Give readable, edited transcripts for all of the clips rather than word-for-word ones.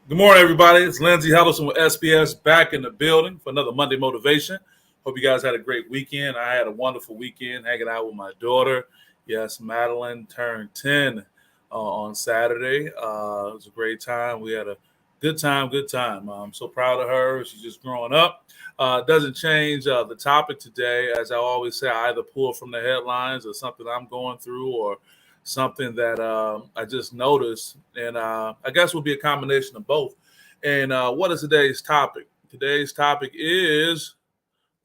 Good morning, everybody. It's Lindsey Huddleston with SPS back in the building for another Monday Motivation. Hope you guys had a great weekend. I had a wonderful weekend hanging out with my daughter. Yes, Madeline turned 10 on Saturday. It was a great time. We had a good time. I'm so proud of her. She's just growing up. Doesn't change the topic today. As I always say, I either pull from the headlines or something I'm going through or something that I just noticed. And I guess will be a combination of both. And what is today's topic? Today's topic is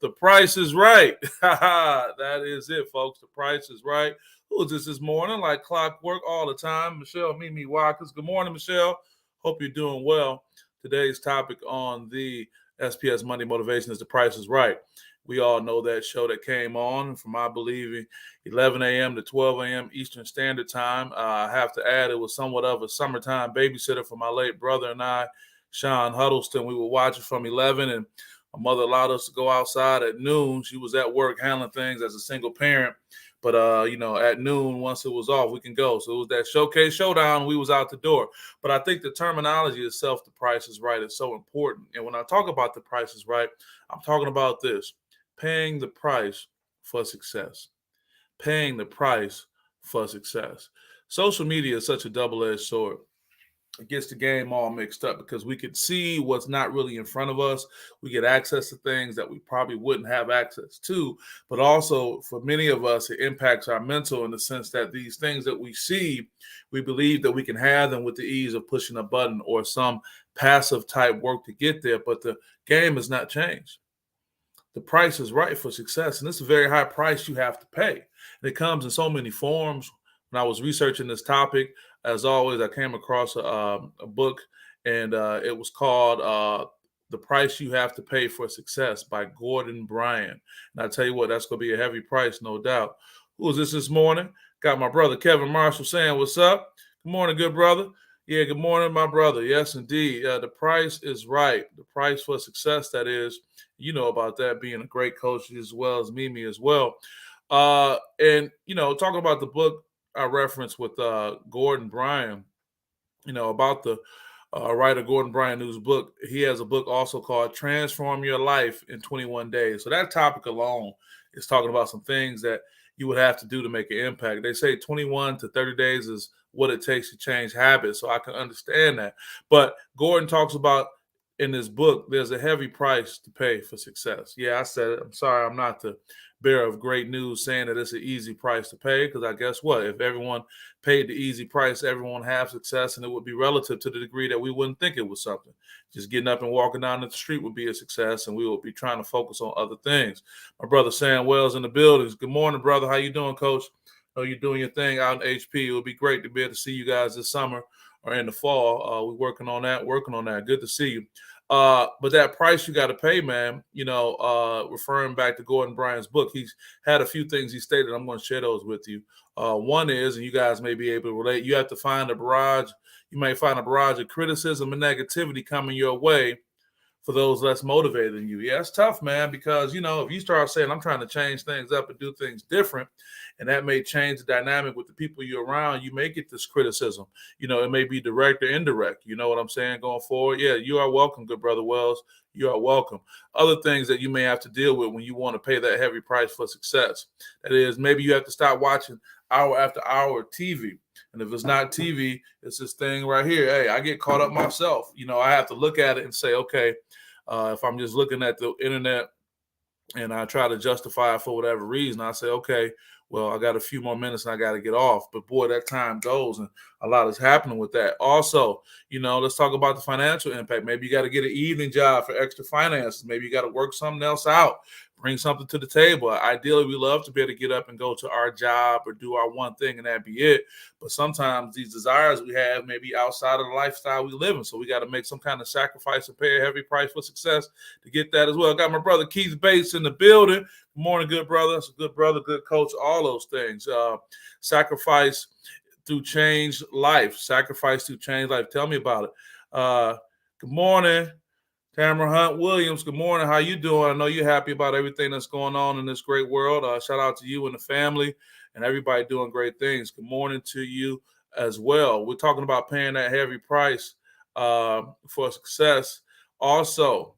the price is right. That is it, folks. The price is right. Who is this morning? Like clockwork all the time. Michelle Mimi Watkins. Good morning, Michelle. Hope you're doing well. Today's topic on the SPS Monday Motivation is the price is right. We all know that show that came on from, I believe, 11 a.m. to 12 a.m. Eastern Standard Time. I have to add it was somewhat of a summertime babysitter for my late brother and I, Sean Huddleston. We were watching from 11, and my mother allowed us to go outside at noon. She was at work handling things as a single parent. But, at noon, once it was off, we can go. So it was that showcase showdown. We was out the door. But I think the terminology itself, the price is right, is so important. And when I talk about the price is right, I'm talking about this: paying the price for success. Paying the price for success. Social media is such a double-edged sword. It gets the game all mixed up because we could see what's not really in front of us. We get access to things that we probably wouldn't have access to. But also, for many of us, it impacts our mental in the sense that these things that we see, we believe that we can have them with the ease of pushing a button or some passive type work to get there. But the game has not changed. The price is right for success, and it's a very high price you have to pay. And it comes in so many forms. When I was researching this topic, as always, I came across a book, and it was called "The Price You Have to Pay for Success" by Gordon Bryan. And I tell you what, that's going to be a heavy price, no doubt. Who is this morning? Got my brother Kevin Marshall saying, "What's up? Good morning, good brother." Yeah, good morning, my brother. Yes, indeed. The price is right. The price for success, that is. You know about that, being a great coach as well as Mimi as well. Talking about the book I referenced with Gordon Bryan, about the writer Gordon Bryan, whose book, he has a book also called Transform Your Life in 21 Days. So that topic alone is talking about some things that you would have to do to make an impact. They say 21 to 30 days is what it takes to change habits. So I can understand that. But Gordon talks about in this book, there's a heavy price to pay for success. Yeah, I said it. I'm sorry, I'm not the bearer of great news saying that it's an easy price to pay, because I guess what? If everyone paid the easy price, everyone have success, and it would be relative to the degree that we wouldn't think it was something. Just getting up and walking down the street would be a success, and we would be trying to focus on other things. My brother Sam Wells in the buildings. Good morning, brother. How you doing, Coach? I know you're doing your thing out in HP. It would be great to be able to see you guys this summer or in the fall. We're working on that. Good to see you. But that price you got to pay, man, referring back to Gordon Bryan's book, he's had a few things he stated. I'm going to share those with you. One is, and you guys may be able to relate, you have to find a barrage. You may find a barrage of criticism and negativity coming your way for those less motivated than you. Yeah, it's tough, man, because, if you start saying, I'm trying to change things up and do things different, and that may change the dynamic with the people you're around, you may get this criticism. It may be direct or indirect. You know what I'm saying? Going forward, yeah, you are welcome, good brother Wells. You are welcome. Other things that you may have to deal with when you want to pay that heavy price for success. That is, maybe you have to stop watching hour after hour TV. And if it's not TV, it's this thing right here. Hey, I get caught up myself. I have to look at it and say, okay, if I'm just looking at the internet and I try to justify it for whatever reason, I say, okay, well, I got a few more minutes and I got to get off. But boy, that time goes, and a lot is happening with that. Also, let's talk about the financial impact. Maybe you got to get an evening job for extra finances. Maybe you got to work something else out, bring something to the table. Ideally, we love to be able to get up and go to our job or do our one thing and that be it. But sometimes these desires we have may be outside of the lifestyle we live in. So we got to make some kind of sacrifice and pay a heavy price for success to get that as well. I got my brother Keith Bates in the building. Good morning, good brother. That's a good brother, good coach, all those things. Sacrifice through change life. Sacrifice through change life. Tell me about it. Good morning, Tamara Hunt Williams. Good morning. How you doing? I know you're happy about everything that's going on in this great world. Shout out to you and the family and everybody doing great things. Good morning to you as well. We're talking about paying that heavy price for success. Also,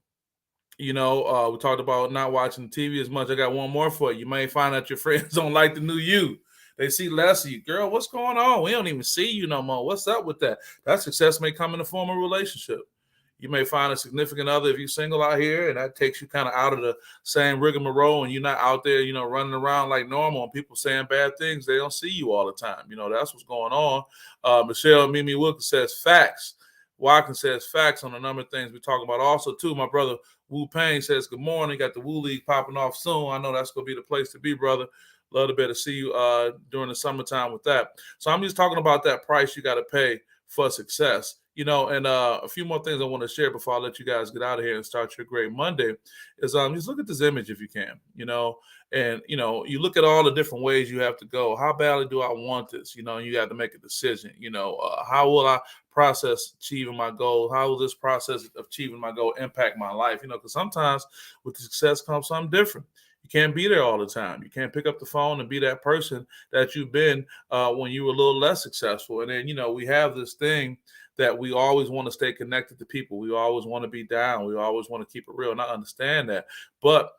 we talked about not watching TV as much. I got one more for you. You may find out your friends don't like the new you. They see less of you. Girl, what's going on? We don't even see you no more. What's up with that? That success may come in the form of a relationship. You may find a significant other if you're single out here, and that takes you kind of out of the same rigmarole, and you're not out there, running around like normal and people saying bad things. They don't see you all the time. That's what's going on. Michelle Mimi Wilkins says facts. Watkins says facts on a number of things we talk about. Also, too, my brother Wu Payne says good morning. Got the Wu League popping off soon. I know that's going to be the place to be, brother. Love to be able to see you during the summertime with that. So I'm just talking about that price you got to pay for success. And a few more things I want to share before I let you guys get out of here and start your great Monday is just look at this image if you can, and you look at all the different ways you have to go. How badly do I want this? You got to make a decision. How will I process achieving my goal? How will this process of achieving my goal impact my life? Because sometimes with the success comes something different. You can't be there all the time. You can't pick up the phone and be that person that you've been when you were a little less successful. And then, we have this thing that we always want to stay connected to people. We always want to be down. We always want to keep it real. And I understand that. But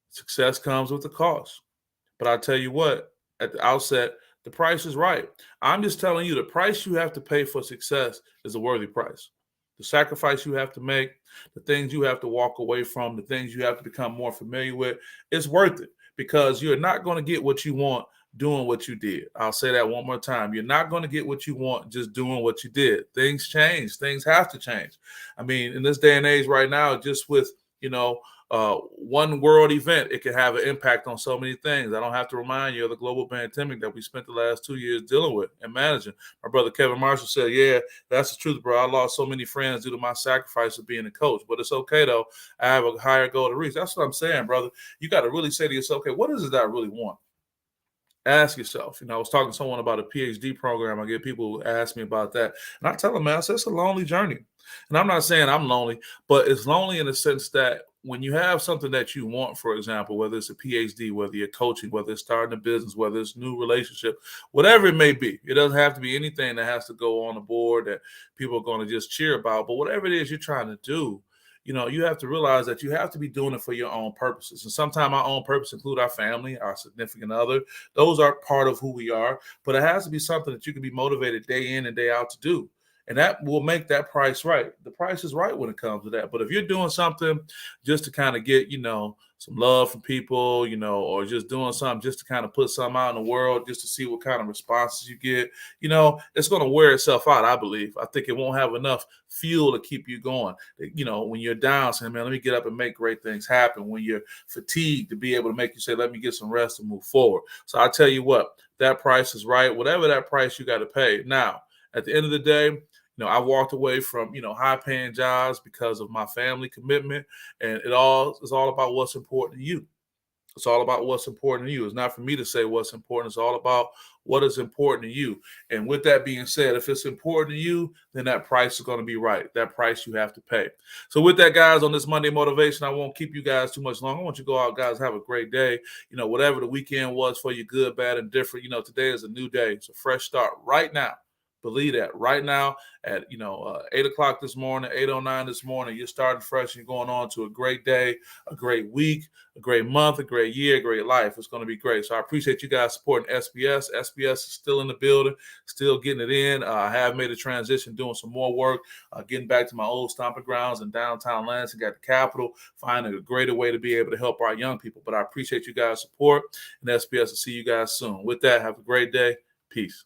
success comes with a cost. But I tell you what, at the outset, the price is right. I'm just telling you, the price you have to pay for success is a worthy price. The sacrifice you have to make, the things you have to walk away from, the things you have to become more familiar with, it's worth it because you're not going to get what you want doing what you did. I'll say that one more time. You're not going to get what you want just doing what you did. Things change. Things have to change. I mean, in this day and age right now, just with, one world event, it can have an impact on so many things. I don't have to remind you of the global pandemic that we spent the last 2 years dealing with and managing. My brother Kevin Marshall said, yeah, that's the truth, bro. I lost so many friends due to my sacrifice of being a coach. But it's okay, though. I have a higher goal to reach. That's what I'm saying, brother. You got to really say to yourself, okay, what is it that I really want? Ask yourself. I was talking to someone about a PhD program. I get people who ask me about that. And I tell them, man, it's a lonely journey. And I'm not saying I'm lonely, but it's lonely in the sense that when you have something that you want, for example, whether it's a PhD, whether you're coaching, whether it's starting a business, whether it's a new relationship, whatever it may be, it doesn't have to be anything that has to go on the board that people are going to just cheer about. But whatever it is you're trying to do, you have to realize that you have to be doing it for your own purposes. And sometimes our own purpose include our family, our significant other. Those are part of who we are. But it has to be something that you can be motivated day in and day out to do. And that will make that price right. The price is right when it comes to that. But if you're doing something just to kind of get, some love from people, or just doing something just to kind of put something out in the world, just to see what kind of responses you get, it's going to wear itself out, I believe. I think it won't have enough fuel to keep you going. When you're down, saying, man, let me get up and make great things happen. When you're fatigued, to be able to make you say, let me get some rest and move forward. So I tell you what, that price is right. Whatever that price you got to pay. Now, at the end of the day, I walked away from, high-paying jobs because of my family commitment, and it's all about what's important to you. It's all about what's important to you. It's not for me to say what's important. It's all about what is important to you. And with that being said, if it's important to you, then that price is going to be right. That price you have to pay. So with that, guys, on this Monday Motivation, I won't keep you guys too much longer. I want you to go out, guys, have a great day. Whatever the weekend was for you, good, bad, and different, today is a new day. It's a fresh start right now. Believe that right now at 8 o'clock this morning, 8:09 this morning, you're starting fresh and going on to a great day, a great week, a great month, a great year, a great life. It's going to be great. So I appreciate you guys supporting SPS. SPS is still in the building, still getting it in. I have made a transition, doing some more work, getting back to my old stomping grounds in downtown Lansing, got the capital, finding a greater way to be able to help our young people. But I appreciate you guys' support, and SPS will see you guys soon. With that, have a great day. Peace.